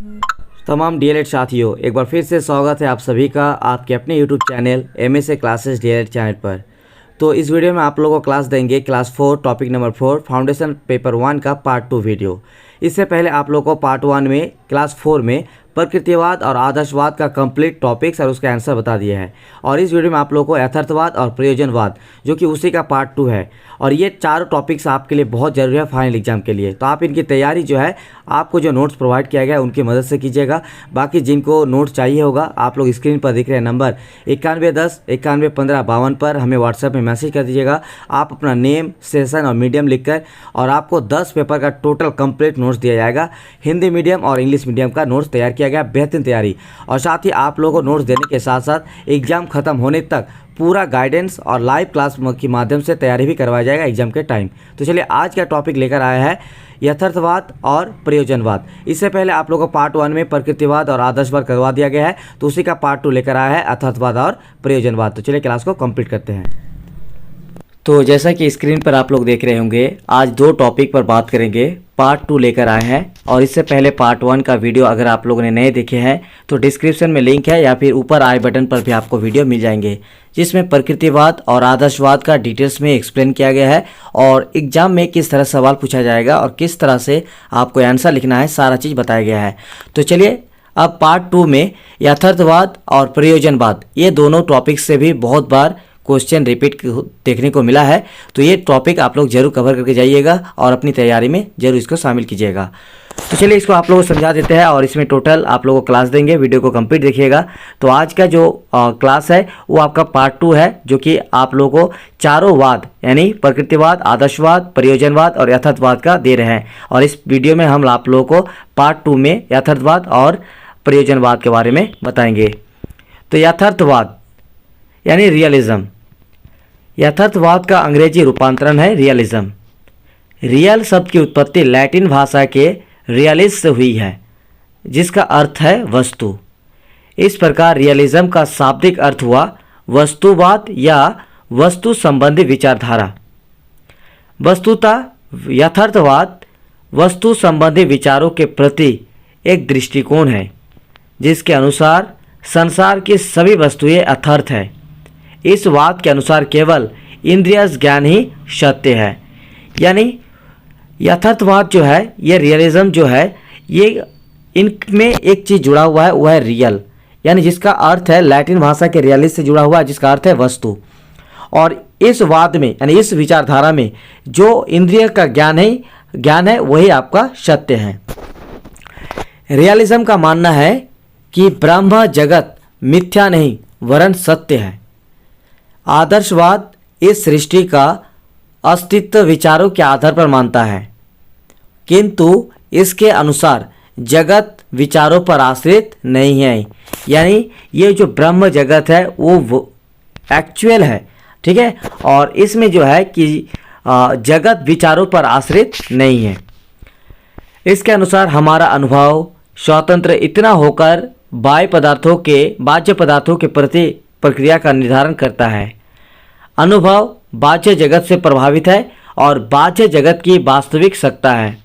तमाम डीएलएड साथियों, एक बार फिर से स्वागत है आप सभी का आपके अपने YouTube channel MSA classes DElEd channel पर। तो इस वीडियो में आप लोगों को क्लास देंगे class 4 topic number 4 foundation paper 1 का पार्ट 2 वीडियो। इससे पहले आप लोगों को पार्ट 1 में क्लास 4 में प्रकृतिवाद और आदर्शवाद का कंप्लीट टॉपिक्स और उसका आंसर बता दिया है। और इस वीडियो में आप लोगों को यथार्थवाद और प्रयोजनवाद जो कि उसी का पार्ट 2 है। और ये चारों टॉपिक्स आपके लिए बहुत ज़रूरी है फाइनल एग्जाम के लिए। तो आप इनकी तैयारी जो है आपको जो नोट्स प्रोवाइड किया गया है उनकी मदद से कीजिएगा। बाकी जिनको नोट्स चाहिए होगा आप लोग स्क्रीन पर दिख रहे हैं नंबर 9110 911552 पर हमें व्हाट्सएप में मैसेज कर दीजिएगा। आप अपना नेम, सेशन और मीडियम लिखकर, और आपको 10 पेपर का टोटल कंप्लीट नोट्स दिया जाएगा। हिंदी मीडियम और इंग्लिश मीडियम का नोट्स तैयार किया गया, बेहतरीन तैयारी। और साथ ही आप लोगों को नोट्स देने के साथ साथ एग्जाम खत्म होने तक पूरा गाइडेंस और लाइव क्लास के माध्यम से तैयारी भी करवाया जाएगा एग्जाम के टाइम। तो चलिए आज का टॉपिक लेकर आया है यथार्थवाद और प्रयोजनवाद। इससे पहले आप लोगों को पार्ट 1 में प्रकृतिवाद और आदर्शवाद करवा दिया गया है, तो उसी का पार्ट 2 लेकर आया है यथार्थवाद और प्रयोजनवाद। तो चलिए क्लास को कंप्लीट करते हैं। तो जैसा कि स्क्रीन पर आप लोग देख रहे होंगे, आज 2 टॉपिक पर बात करेंगे, पार्ट 2 लेकर आए हैं। और इससे पहले पार्ट 1 का वीडियो अगर आप लोगों ने नहीं देखे हैं तो डिस्क्रिप्शन में लिंक है या फिर ऊपर आई बटन पर भी आपको वीडियो मिल जाएंगे, जिसमें प्रकृतिवाद और आदर्शवाद का डिटेल्स में एक्सप्लेन किया गया है और एग्जाम में किस तरह सवाल पूछा जाएगा और किस तरह से आपको आंसर लिखना है, सारा चीज़ बताया गया है। तो चलिए अब पार्ट 2 में यथार्थवाद और प्रयोजनवाद, ये दोनों टॉपिक से भी बहुत बार क्वेश्चन रिपीट देखने को मिला है। तो ये टॉपिक आप लोग जरूर कवर करके जाइएगा और अपनी तैयारी में जरूर इसको शामिल कीजिएगा। तो चलिए इसको आप लोगों को समझा देते हैं और इसमें टोटल आप लोगों को क्लास देंगे, वीडियो को कंप्लीट देखिएगा। तो आज का जो क्लास है वो आपका पार्ट 2 है, जो कि आप लोगों को चारों वाद यानी प्रकृतिवाद, आदर्शवाद, प्रयोजनवाद और यथार्थवाद का दे रहे हैं। और इस वीडियो में हम आप लोगों को पार्ट 2 में यथार्थवाद और प्रयोजनवाद के बारे में बताएंगे। तो यथार्थवाद यानी रियलिज्म। यथार्थवाद का अंग्रेजी रूपांतरण है रियलिज्म। रियल शब्द की उत्पत्ति लैटिन भाषा के रियलिस से हुई है, जिसका अर्थ है वस्तु। इस प्रकार रियलिज्म का शाब्दिक अर्थ हुआ वस्तुवाद या वस्तु संबंधी विचारधारा। वस्तुतः यथार्थवाद वस्तु संबंधी विचारों के प्रति एक दृष्टिकोण है, जिसके अनुसार संसार की सभी वस्तुएं यथार्थ है। इस वाद के अनुसार केवल इंद्रिय ज्ञान ही सत्य है। यानी यथार्थवाद जो है, ये रियलिज्म जो है, ये इनमें एक चीज़ जुड़ा हुआ है, वह है रियल, यानी जिसका अर्थ है लैटिन भाषा के रियलिस से जुड़ा हुआ है, जिसका अर्थ है वस्तु। और इस वाद में यानी इस विचारधारा में जो इंद्रिय का ज्ञान है वही आपका सत्य है। रियलिज्म का मानना है कि ब्रह्म जगत मिथ्या नहीं वरन सत्य है। आदर्शवाद इस सृष्टि का अस्तित्व विचारों के आधार पर मानता है, किंतु इसके अनुसार जगत विचारों पर आश्रित नहीं है। यानी ये जो ब्रह्म जगत है वो एक्चुअल है, ठीक है, और इसमें जो है कि जगत विचारों पर आश्रित नहीं है। इसके अनुसार हमारा अनुभव स्वतंत्र इतना होकर बाह्य पदार्थों के प्रति प्रक्रिया का निर्धारण करता है। अनुभव बाह्य जगत से प्रभावित है और बाह्य जगत की वास्तविक सत्ता है।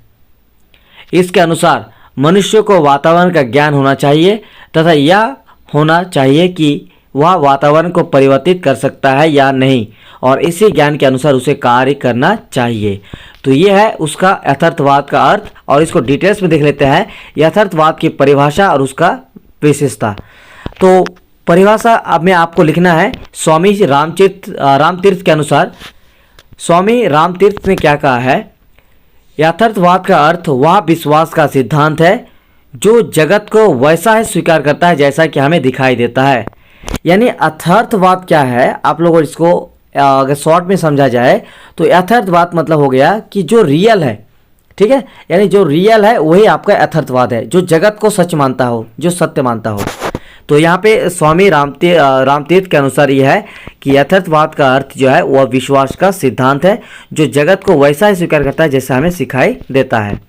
इसके अनुसार मनुष्य को वातावरण का ज्ञान होना चाहिए तथा यह होना चाहिए कि वह वातावरण को परिवर्तित कर सकता है या नहीं, और इसी ज्ञान के अनुसार उसे कार्य करना चाहिए। तो ये है उसका यथार्थवाद का अर्थ। और इसको डिटेल्स में देख लेते हैं, यथार्थवाद की परिभाषा और उसका विशेषता। तो परिभाषा अब में आपको लिखना है स्वामी रामतीर्थ के अनुसार। स्वामी रामतीर्थ ने क्या कहा है, यथार्थवाद का अर्थ वह विश्वास का सिद्धांत है जो जगत को वैसा ही स्वीकार करता है जैसा कि हमें दिखाई देता है। यानी यथार्थवाद क्या है, आप लोगों को इसको अगर शॉर्ट में समझा जाए तो यथार्थवाद मतलब हो गया कि जो रियल है, ठीक है, यानी जो रियल है वही आपका यथार्थवाद है, जो जगत को सच मानता हो, जो सत्य मानता हो। तो यहाँ पे स्वामी रामतीर्थ के अनुसार यह है कि यथार्थवाद का अर्थ जो है वह विश्वास का सिद्धांत है जो जगत को वैसा ही स्वीकार करता है जैसा हमें सिखाई देता है।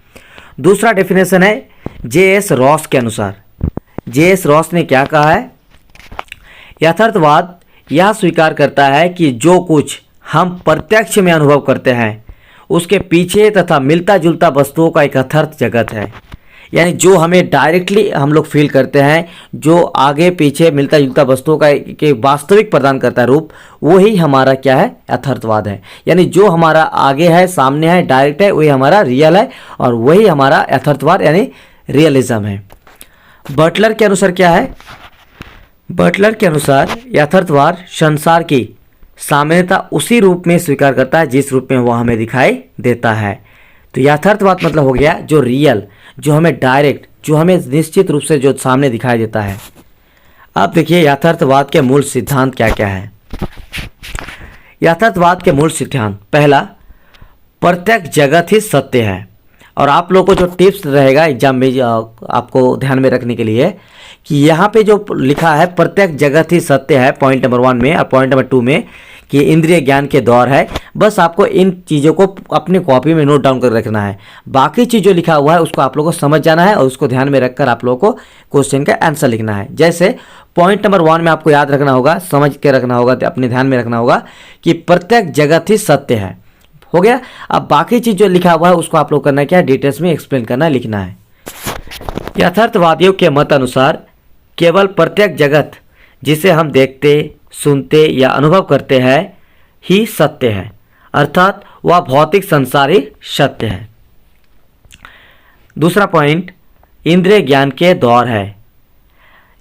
दूसरा डेफिनेशन है जे.एस. रॉस के अनुसार। जे.एस. रॉस ने क्या कहा है, यथार्थवाद यह स्वीकार करता है कि जो कुछ हम प्रत्यक्ष में अनुभव करते हैं उसके पीछे तथा मिलता जुलता वस्तुओं का एक यथार्थ जगत है। यानी जो हमें डायरेक्टली हम लोग फील करते हैं, जो आगे पीछे मिलता जुलता वस्तुओं का के वास्तविक प्रदान करता है रूप, वही हमारा क्या है, यथार्थवाद है। यानी जो हमारा आगे है, सामने है, डायरेक्ट है, वही हमारा रियल है और वही हमारा यथार्थवाद यानी रियलिज्म है। बटलर के अनुसार क्या है, बटलर के अनुसार यथार्थवाद संसार की सामान्यता उसी रूप में स्वीकार करता है जिस रूप में वह हमें दिखाई देता है। तो यथार्थवाद मतलब हो गया जो रियल, जो हमें डायरेक्ट, जो हमें निश्चित रूप से जो सामने दिखाई देता है। अब देखिए यथार्थवाद के मूल सिद्धांत क्या क्या है। यथार्थवाद के मूल सिद्धांत, पहला, प्रत्येक जगत ही सत्य है। और आप लोगों को जो टिप्स रहेगा एग्जाम में आपको ध्यान में रखने के लिए कि यहाँ पे जो लिखा है प्रत्येक जगत ही सत्य है, पॉइंट नंबर 1 में, और पॉइंट नंबर 2 में कि इंद्रिय ज्ञान के दौर है, बस आपको इन चीज़ों को अपनी कॉपी में नोट डाउन कर रखना है। बाकी चीज़ जो लिखा हुआ है उसको आप लोगों को समझ जाना है और उसको ध्यान में रखकर आप लोगों को क्वेश्चन का आंसर लिखना है। जैसे पॉइंट नंबर 1 में आपको याद रखना होगा, समझ के रखना होगा, अपने ध्यान में रखना होगा कि प्रत्येक जगत ही सत्य है, हो गया। अब बाकी चीज़ जो लिखा हुआ है उसको आप लोग करना क्या है, डिटेल्स में एक्सप्लेन करना है, लिखना है। यथार्थवादियों के मत अनुसार केवल प्रत्येक जगत जिसे हम देखते, सुनते या अनुभव करते हैं ही सत्य है, अर्थात वह भौतिक संसार ही सत्य है। दूसरा पॉइंट, इंद्रिय ज्ञान के दौर है।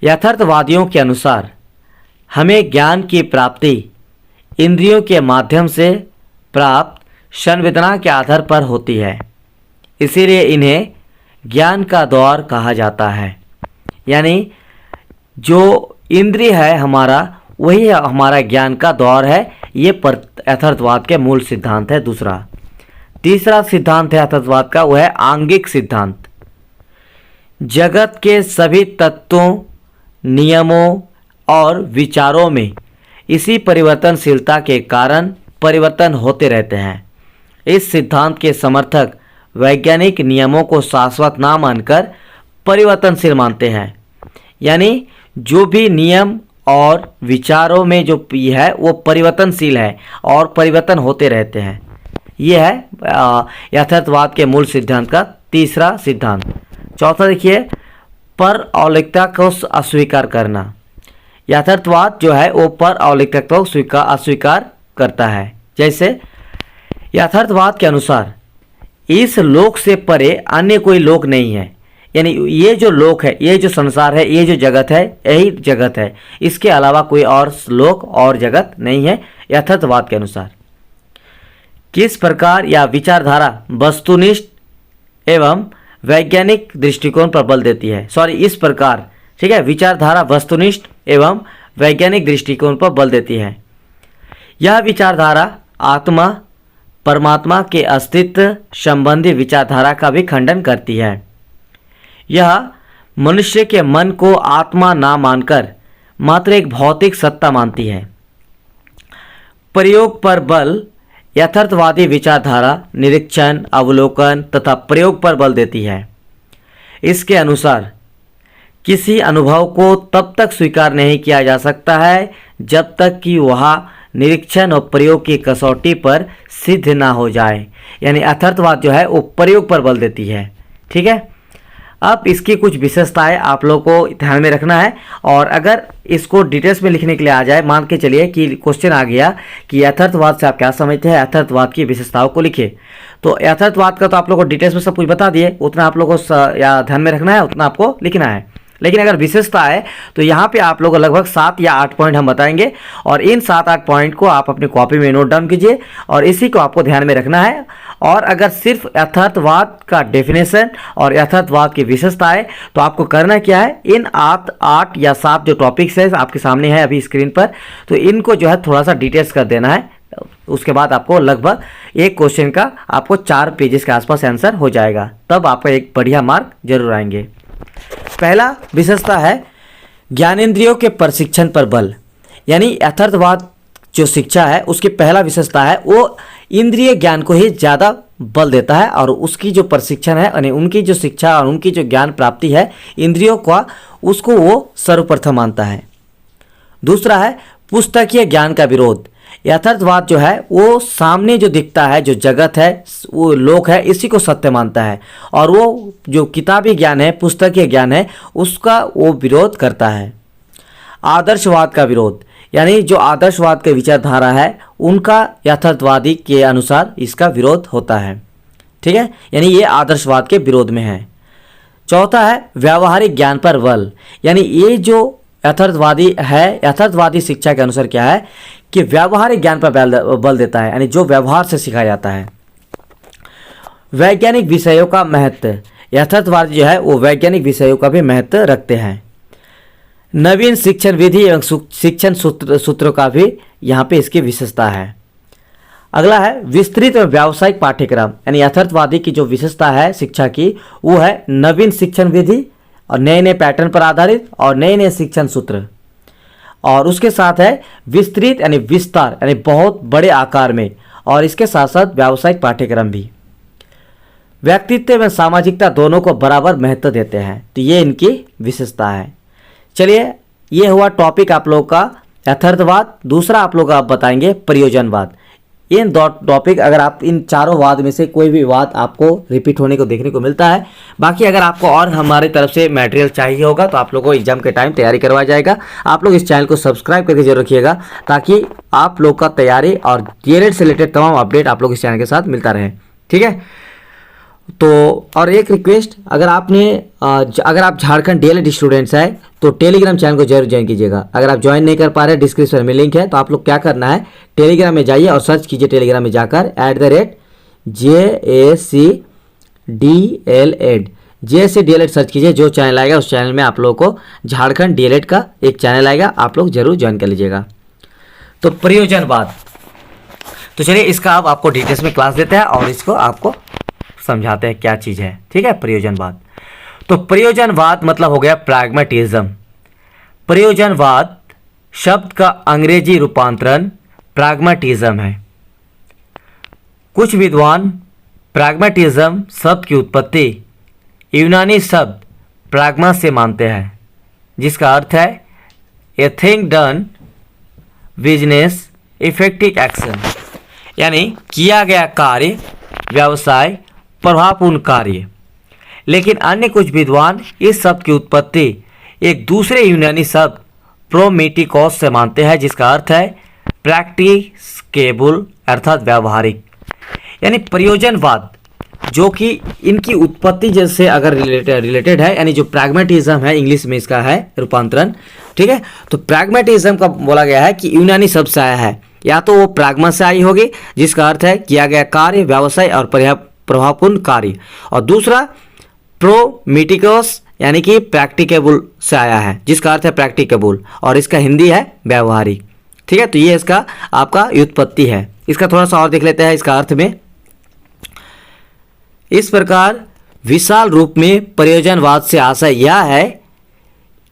यथार्थवादियों के अनुसार हमें ज्ञान की प्राप्ति इंद्रियों के माध्यम से प्राप्त संवेदना के आधार पर होती है, इसीलिए इन्हें ज्ञान का दौर कहा जाता है। यानी जो इंद्रिय है हमारा, वही हमारा ज्ञान का दौर है। ये यथार्थवाद के मूल सिद्धांत है। दूसरा, तीसरा सिद्धांत है यथार्थवाद का, वह है आंगिक सिद्धांत। जगत के सभी तत्वों, नियमों और विचारों में इसी परिवर्तनशीलता के कारण परिवर्तन होते रहते हैं। इस सिद्धांत के समर्थक वैज्ञानिक नियमों को शाश्वत ना मानकर परिवर्तनशील मानते हैं। यानी जो भी नियम और विचारों में जो है वो परिवर्तनशील है और परिवर्तन होते रहते हैं। ये है यथार्थवाद के मूल सिद्धांत का तीसरा सिद्धांत। चौथा देखिए, पर अलौकिकता को अस्वीकार करना। यथार्थवाद जो है वो पर अलौकिकता को अस्वीकार करता है। जैसे यथार्थवाद के अनुसार इस लोक से परे अन्य कोई लोक नहीं है। यानी ये जो लोक है, ये जो संसार है, ये जो जगत है, यही जगत है, इसके अलावा कोई और लोक और जगत नहीं है यथार्थवाद के अनुसार। किस प्रकार या विचारधारा वस्तुनिष्ठ एवं वैज्ञानिक दृष्टिकोण पर बल देती है। इस प्रकार, ठीक है, विचारधारा वस्तुनिष्ठ एवं वैज्ञानिक दृष्टिकोण पर बल देती है। यह विचारधारा आत्मा, परमात्मा के अस्तित्व संबंधी विचारधारा का भी खंडन करती है। यह मनुष्य के मन को आत्मा ना मानकर मात्र एक भौतिक सत्ता मानती है। प्रयोग पर बल यथार्थवादी विचारधारा निरीक्षण, अवलोकन तथा प्रयोग पर बल देती है। इसके अनुसार किसी अनुभव को तब तक स्वीकार नहीं किया जा सकता है जब तक कि वह निरीक्षण और प्रयोग की कसौटी पर सिद्ध ना हो जाए। यानी यथार्थवाद जो है वो प्रयोग पर बल देती है। ठीक है, अब इसकी कुछ विशेषताएं आप लोगों को ध्यान में रखना है। और अगर इसको डिटेल्स में लिखने के लिए आ जाए, मान के चलिए कि क्वेश्चन आ गया कि यथार्थवाद से आप क्या समझते हैं, यथार्थवाद की विशेषताओं को लिखिए। तो यथार्थवाद का तो आप लोगों को डिटेल्स में सब कुछ बता दिए, उतना आप लोगों को या ध्यान में रखना है, उतना आपको लिखना है। लेकिन अगर विशेषता है तो यहाँ पे आप लोगों को लगभग 7 या 8 पॉइंट हम बताएंगे और इन 7-8 पॉइंट को आप अपनी कॉपी में नोट डाउन कीजिए और इसी को आपको ध्यान में रखना है। और अगर सिर्फ यथार्थवाद का डेफिनेशन और यथार्थवाद की विशेषता है तो आपको करना क्या है, इन 8 या 7 जो टॉपिक्स है आपके सामने है अभी स्क्रीन पर, तो इनको जो है थोड़ा सा डिटेल्स कर देना है। उसके बाद आपको लगभग एक क्वेश्चन का आपको 4 पेजेस के आसपास आंसर हो जाएगा, तब आपका एक बढ़िया मार्क जरूर आएंगे। पहला विशेषता है ज्ञानेंद्रियों के प्रशिक्षण पर बल। यानी यथार्थवाद जो शिक्षा है उसकी पहला विशेषता है वो इंद्रिय ज्ञान को ही ज़्यादा बल देता है और उसकी जो प्रशिक्षण है यानी उनकी जो शिक्षा और उनकी जो ज्ञान प्राप्ति है इंद्रियों का, उसको वो सर्वप्रथम मानता है। दूसरा है पुस्तकीय ज्ञान का विरोध। यथार्थवाद जो है वो सामने जो दिखता है, जो जगत है, वो लोक है, इसी को सत्य मानता है, और वो जो किताबी ज्ञान है, पुस्तकीय ज्ञान है, उसका वो विरोध करता है। आदर्शवाद का विरोध, यानी जो आदर्शवाद के विचारधारा है उनका यथार्थवादी के अनुसार इसका विरोध होता है। ठीक है, यानी ये आदर्शवाद के विरोध में है। चौथा है व्यावहारिक ज्ञान पर बल, यानी ये जो यथार्थवादी है, यथार्थवादी शिक्षा के अनुसार क्या है कि व्यावहारिक ज्ञान पर बल देता है, यानी जो व्यवहार से सिखाया जाता है। वैज्ञानिक विषयों का महत्व, यथार्थवादी जो है वो वैज्ञानिक विषयों का भी महत्व रखते हैं। नवीन शिक्षण विधि एवं शिक्षण सूत्रों का भी यहाँ पे इसकी विशेषता है। अगला है विस्तृत और व्यावसायिक पाठ्यक्रम, यानी यथार्थवादी की जो विशेषता है शिक्षा की वो है नवीन शिक्षण विधि और नए नए पैटर्न पर आधारित और नए नए शिक्षण सूत्र, और उसके साथ है विस्तृत यानी विस्तार, यानी बहुत बड़े आकार में, और इसके साथ साथ व्यावसायिक पाठ्यक्रम भी। व्यक्तित्व एवं सामाजिकता दोनों को बराबर महत्व देते हैं, तो ये इनकी विशेषता है। चलिए, ये हुआ टॉपिक आप लोगों का यथार्थवाद। दूसरा आप लोग बताएंगे प्रयोजनवाद। इन दो टॉपिक, अगर आप इन चारों वाद में से कोई भी वाद आपको रिपीट होने को देखने को मिलता है, बाकी अगर आपको और हमारी तरफ से मटेरियल चाहिए होगा तो आप लोगों को एग्जाम के टाइम तैयारी करवाया जाएगा। आप लोग इस चैनल को सब्सक्राइब करके जरूर रखिएगा ताकि आप लोग का तैयारी और डीएलएड से रिलेटेड तमाम अपडेट आप लोग इस चैनल के साथ मिलता रहे। ठीक है, तो और एक रिक्वेस्ट, अगर आप झारखंड डीएलएड स्टूडेंट्स हैं तो टेलीग्राम चैनल को जरूर ज्वाइन कीजिएगा। अगर आप ज्वाइन नहीं कर पा रहे, डिस्क्रिप्शन में लिंक है, तो आप लोग क्या करना है, टेलीग्राम में जाइए और सर्च कीजिए टेलीग्राम में जाकर @JACDLED JAC DLED सर्च कीजिए। जो चैनल आएगा उस चैनल में आप लोगों को झारखंड डीएलएड का एक चैनल आएगा, आप लोग जरूर ज्वाइन कर लीजिएगा। तो प्रयोजनवाद, तो चलिए इसका अब आपको डिटेल्स में क्लास देते हैं और इसको आपको समझाते हैं क्या चीज़ है। ठीक है, प्रयोजनवाद। तो प्रयोजनवाद मतलब हो गया प्रैग्मेटिज्म। प्रयोजनवाद शब्द का अंग्रेजी रूपांतरण प्रैग्मेटिज्म है। कुछ विद्वान प्रैग्मेटिज्म शब्द की उत्पत्ति यूनानी शब्द प्रैग्मा से मानते हैं, जिसका अर्थ है a thing done business effective action, यानी किया गया कार्य, व्यवसाय, प्रभावपूर्ण कार्य। लेकिन अन्य कुछ विद्वान इस शब्द की उत्पत्ति एक दूसरे यूनानी शब्द प्रोमेटिकोस से मानते हैं, जिसका अर्थ है प्रैक्टिकेबल अर्थात व्यावहारिक। यानी प्रयोजनवाद जो कि इनकी उत्पत्ति जैसे अगर रिलेटेड है, यानी जो प्रैग्मेटिज्म है इंग्लिश में इसका है रूपांतरण। ठीक है, तो प्रैग्मेटिज्म का बोला गया है कि यूनानी शब्द से आया है, या तो वो प्रैग्मा से आई होगी जिसका अर्थ है किया गया कार्य, व्यवसाय और प्रभावपूर्ण कार्य, और दूसरा प्रोमेटिकोस यानी कि प्रैक्टिकेबल से आया है जिसका अर्थ है प्रैक्टिकेबल, और इसका हिंदी है व्यावहारिक। ठीक है, तो ये इसका आपका व्युत्पत्ति है। इसका थोड़ा सा और देख लेते हैं इसका अर्थ में। इस प्रकार विशाल रूप में प्रयोजनवाद से आशय यह है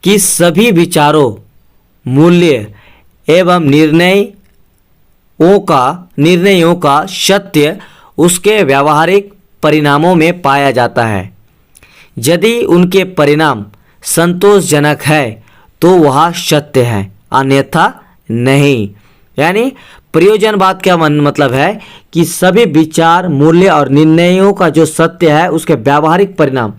कि सभी विचारों, मूल्य एवं निर्णयों का सत्य उसके व्यावहारिक परिणामों में पाया जाता है। यदि उनके परिणाम संतोषजनक है तो वह सत्य है, अन्यथा नहीं। यानी प्रयोजनवाद का मतलब है कि सभी विचार, मूल्य और निर्णयों का जो सत्य है उसके व्यावहारिक परिणाम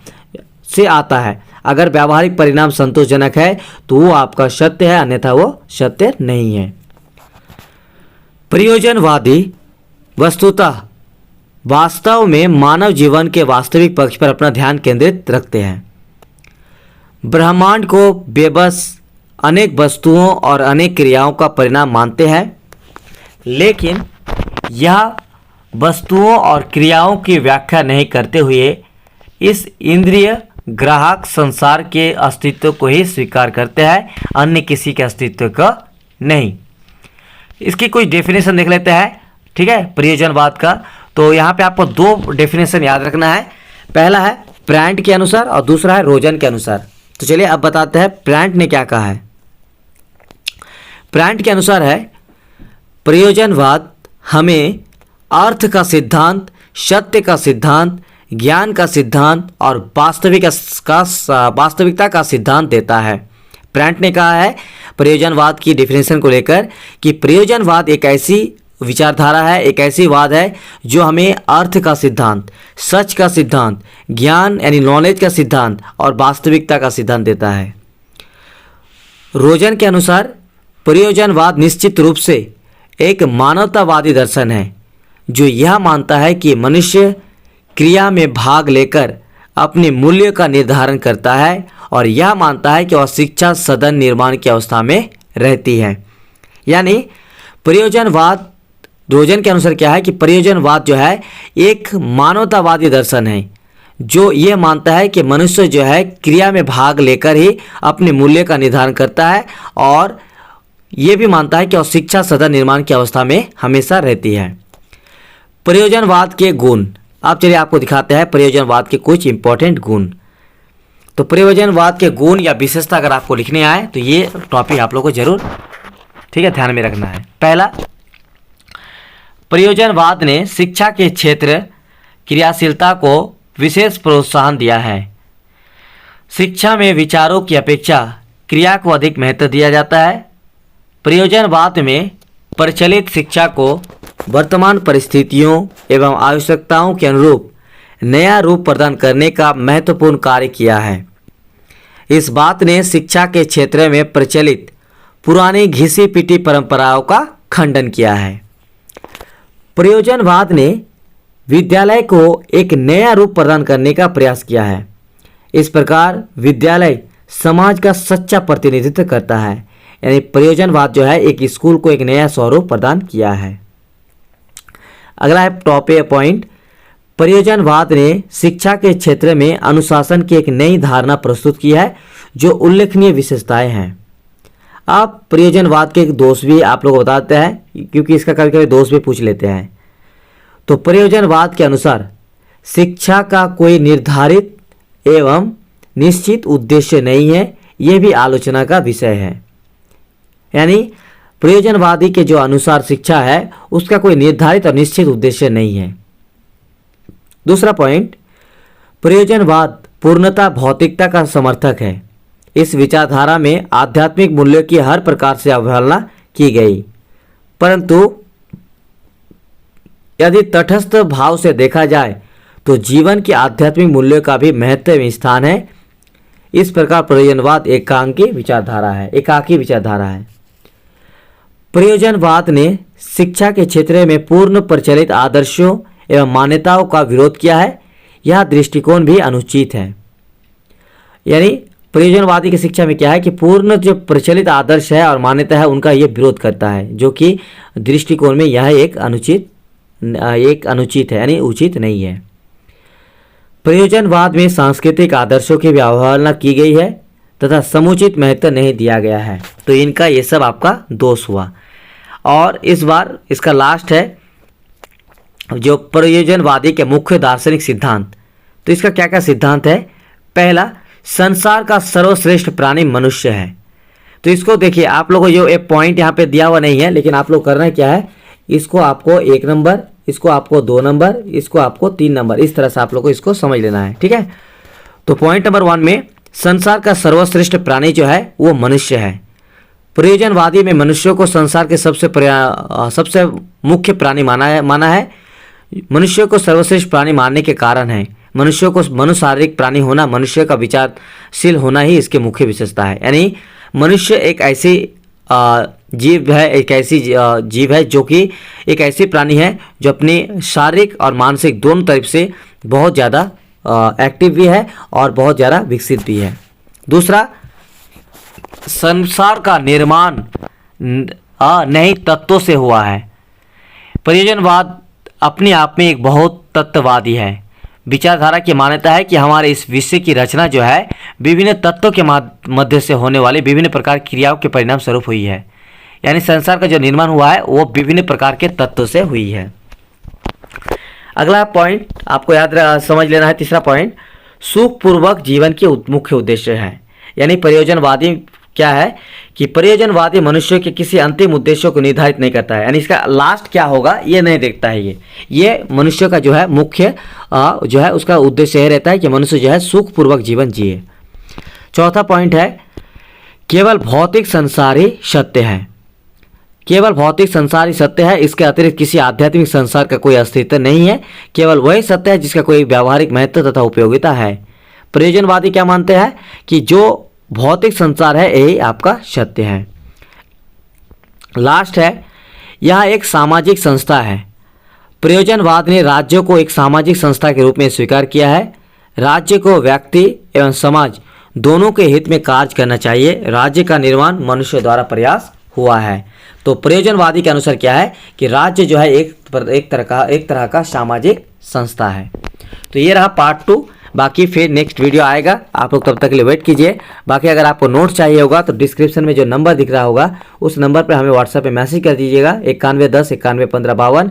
से आता है। अगर व्यावहारिक परिणाम संतोषजनक है तो वो आपका सत्य है, अन्यथा वो सत्य नहीं है। प्रयोजनवादी वस्तुतः वास्तव में मानव जीवन के वास्तविक पक्ष पर अपना ध्यान केंद्रित रखते हैं। ब्रह्मांड को बेबस अनेक वस्तुओं और अनेक क्रियाओं का परिणाम मानते हैं, लेकिन यह वस्तुओं और क्रियाओं की व्याख्या नहीं करते हुए इस इंद्रिय ग्राहक संसार के अस्तित्व को ही स्वीकार करते हैं, अन्य किसी के अस्तित्व का नहीं। इसकी कुछ डेफिनेशन देख लेते हैं। ठीक है, प्रयोजनवाद का तो यहाँ पे आपको दो डेफिनेशन याद रखना है। पहला है ब्रांड के अनुसार और दूसरा है रोजन के अनुसार। तो चलिए अब बताते हैं ब्रांड ने क्या कहा है। ब्रांड के अनुसार है प्रयोजनवाद हमें अर्थ का सिद्धांत, सत्य का सिद्धांत, ज्ञान का सिद्धांत और वास्तविकता का सिद्धांत देता है। ब्रांड ने कहा है प्रयोजनवाद की डेफिनेशन को लेकर कि प्रयोजनवाद एक ऐसी विचारधारा है, एक ऐसी वाद है जो हमें अर्थ का सिद्धांत, सच का सिद्धांत, ज्ञान यानी नॉलेज का सिद्धांत और वास्तविकता का सिद्धांत देता है। रोजन के अनुसार प्रयोजनवाद निश्चित रूप से एक मानवतावादी दर्शन है जो यह मानता है कि मनुष्य क्रिया में भाग लेकर अपने मूल्य का निर्धारण करता है और यह मानता है कि वह शिक्षा सदन निर्माण की अवस्था में रहती है। यानी प्रयोजनवाद रोजन के अनुसार क्या है कि प्रयोजनवाद जो है एक मानवतावादी दर्शन है जो ये मानता है कि मनुष्य जो है क्रिया में भाग लेकर ही अपने मूल्य का निर्धारण करता है और ये भी मानता है कि वह शिक्षा सदन निर्माण की अवस्था में हमेशा रहती है। प्रयोजनवाद के गुण, अब चलिए आपको दिखाते हैं प्रयोजनवाद के कुछ इंपॉर्टेंट गुण। तो प्रयोजनवाद के गुण या विशेषता अगर आपको लिखने आए तो ये टॉपिक आप लोगों को जरूर ध्यान में रखना है। पहला, प्रयोजनवाद ने शिक्षा के क्षेत्र क्रियाशीलता को विशेष प्रोत्साहन दिया है। शिक्षा में विचारों की अपेक्षा क्रिया को अधिक महत्व दिया जाता है। प्रयोजनवाद में प्रचलित शिक्षा को वर्तमान परिस्थितियों एवं आवश्यकताओं के अनुरूप नया रूप प्रदान करने का महत्वपूर्ण कार्य किया है। इस बात ने शिक्षा के क्षेत्र में प्रचलित पुरानी घिसी पिटी परंपराओं का खंडन किया है। प्रयोजनवाद ने विद्यालय को एक नया रूप प्रदान करने का प्रयास किया है। इस प्रकार विद्यालय समाज का सच्चा प्रतिनिधित्व करता है। यानी प्रयोजनवाद जो है एक स्कूल को एक नया स्वरूप प्रदान किया है। अगला है टॉपिक पॉइंट, प्रयोजनवाद ने शिक्षा के क्षेत्र में अनुशासन की एक नई धारणा प्रस्तुत की है जो उल्लेखनीय विशेषताएं हैं। अब प्रयोजनवाद के दोष भी आप लोग बताते हैं क्योंकि इसका कभी कभी दोष भी पूछ लेते हैं। तो प्रयोजनवाद के अनुसार शिक्षा का कोई निर्धारित एवं निश्चित उद्देश्य नहीं है, यह भी आलोचना का विषय है। यानी प्रयोजनवादी के जो अनुसार शिक्षा है उसका कोई निर्धारित और निश्चित उद्देश्य नहीं है। दूसरा पॉइंट, प्रयोजनवाद पूर्णतः भौतिकता का समर्थक है। इस विचारधारा में आध्यात्मिक मूल्यों की हर प्रकार से अवहेलना की गई, परंतु यदि तटस्थ भाव से देखा जाए तो जीवन के आध्यात्मिक मूल्यों का भी महत्वपूर्ण स्थान है। इस प्रकार प्रयोजनवाद एकाकी विचारधारा है। प्रयोजनवाद ने शिक्षा के क्षेत्र में पूर्ण प्रचलित आदर्शों एवं मान्यताओं का विरोध किया है। यह दृष्टिकोण भी अनुचित है। यानी प्रयोजनवादी की शिक्षा में क्या है कि पूर्ण जो प्रचलित आदर्श है और मान्यता है उनका ये विरोध करता है, जो कि दृष्टिकोण में यह एक अनुचित है, यानी उचित नहीं है। प्रयोजनवाद में सांस्कृतिक आदर्शों की भी अवहेलना की गई है तथा समुचित महत्व नहीं दिया गया है। तो इनका ये सब आपका दोष हुआ। और इस बार इसका लास्ट है जो प्रयोजनवादी के मुख्य दार्शनिक सिद्धांत। तो इसका क्या क्या सिद्धांत है? पहला, संसार का सर्वश्रेष्ठ प्राणी मनुष्य है। तो इसको देखिए, आप लोगों को जो एक पॉइंट यहाँ पे दिया हुआ नहीं है, लेकिन आप लोग करना क्या है, इसको आपको 1 नंबर, इसको आपको 2 नंबर, इसको आपको 3 नंबर, इस तरह से आप लोग को इसको समझ लेना है। ठीक है। तो पॉइंट नंबर 1 में संसार का सर्वश्रेष्ठ प्राणी जो है वो मनुष्य है। प्रयोजनवादी में मनुष्यों को संसार के सबसे मुख्य प्राणी माना है। मनुष्य को सर्वश्रेष्ठ प्राणी मानने के कारण है मनुष्यों को मनुशारीरिक प्राणी होना, मनुष्य का विचारशील होना ही इसके मुख्य विशेषता है। यानी मनुष्य एक ऐसी जीव है जो कि एक ऐसी प्राणी है जो अपनी शारीरिक और मानसिक दोनों तरफ से बहुत ज़्यादा एक्टिव भी है और बहुत ज़्यादा विकसित भी है। दूसरा, संसार का निर्माण नए तत्वों से हुआ है। प्रयोजनवाद अपने आप में एक बहुत तत्ववादी है। विचारधारा की मान्यता है कि हमारे इस विश्व की रचना जो है विभिन्न तत्वों के मध्य से होने वाली विभिन्न प्रकार की क्रियाओं के परिणाम स्वरूप हुई है। यानी संसार का जो निर्माण हुआ है वो विभिन्न प्रकार के तत्वों से हुई है। अगला पॉइंट आपको समझ लेना है। तीसरा पॉइंट, सुखपूर्वक जीवन के मुख्य उद्देश्य है। यानी प्रयोजनवादी क्या है कि प्रयोजनवादी मनुष्य के किसी अंतिम उद्देश्य को निर्धारित नहीं करता है। यानी इसका लास्ट क्या होगा ये नहीं देखता है। ये मनुष्य का जो है मुख्य जो है उसका उद्देश्य यह रहता है कि मनुष्य जो है सुखपूर्वक जीवन जिए। चौथा पॉइंट है केवल भौतिक संसार ही सत्य है। केवल भौतिक संसार ही सत्य है, इसके अतिरिक्त किसी आध्यात्मिक संसार का कोई अस्तित्व नहीं है। केवल वही सत्य है जिसका कोई व्यावहारिक महत्व तथा उपयोगिता है। प्रयोजनवादी क्या मानते हैं कि जो भौतिक संसार है यही आपका सत्य है। लास्ट है, यह एक सामाजिक संस्था है। प्रयोजनवाद ने राज्यों को एक सामाजिक संस्था के रूप में स्वीकार किया है। राज्य को व्यक्ति एवं समाज दोनों के हित में कार्य करना चाहिए। राज्य का निर्माण मनुष्य द्वारा प्रयास हुआ है। तो प्रयोजनवादी के अनुसार क्या है कि राज्य जो है एक तरह का सामाजिक संस्था है। तो ये रहा पार्ट 2। बाकी फिर नेक्स्ट वीडियो आएगा, आप लोग तब तक के लिए वेट कीजिए। बाकी अगर आपको नोट्स चाहिए होगा तो डिस्क्रिप्शन में जो नंबर दिख रहा होगा उस नंबर पर हमें व्हाट्सएप पे मैसेज कर दीजिएगा 9110 911552।